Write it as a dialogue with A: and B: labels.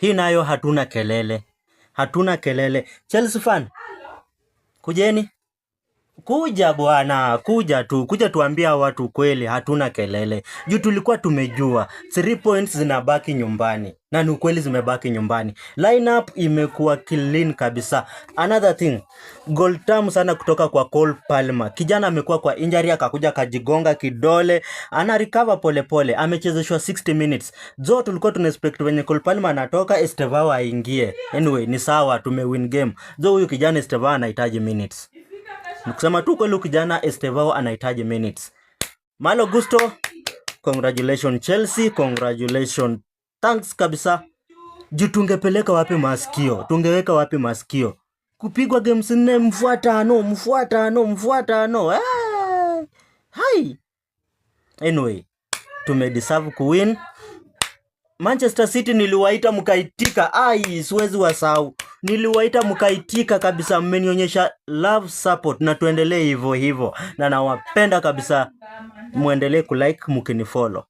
A: Hii nayo hatuna kelele. Hatuna kelele. Chelsea fan, kujeni. Kuja bwana, kuja tuambia watu kweli, hatuna kelele. Juu tulikuwa tumejua 3 points zinabaki nyumbani. Na ni ukweli zimebaki nyumbani. Lineup imekuwa clean kabisa. Another thing, goal tamu sana kutoka kwa Cole Palmer. Kijana amekuwa kwa injury, akakuja kajigonga kidole, ana recover pole pole. Amechezeshwa 60 minutes. Zo tulikuwa tunexpect when Cole Palmer anatoka Estevao aingie. Anyway, ni sawa, tumewin game. Zo huyu kijana Estevao anahitaji minutes. Nikusema tu kweli kijana Estevao anahitaji minutes. Malo Gusto, congratulations Chelsea, congratulations. Thanks kabisa. Juu tungepeleka wapi masikio? Tungeweka wapi masikio? Kupigwa games 4 mfuatano. Hai. Anyway, tumedeserve kuwin. Manchester City niliwaita mkaitika. Siwezi wasahau. Niliwaita mkaitika kabisa, mmenionyesha love support na tuendelee hivyo. Na nawapenda kabisa. Muendelee kulike mkinifollow.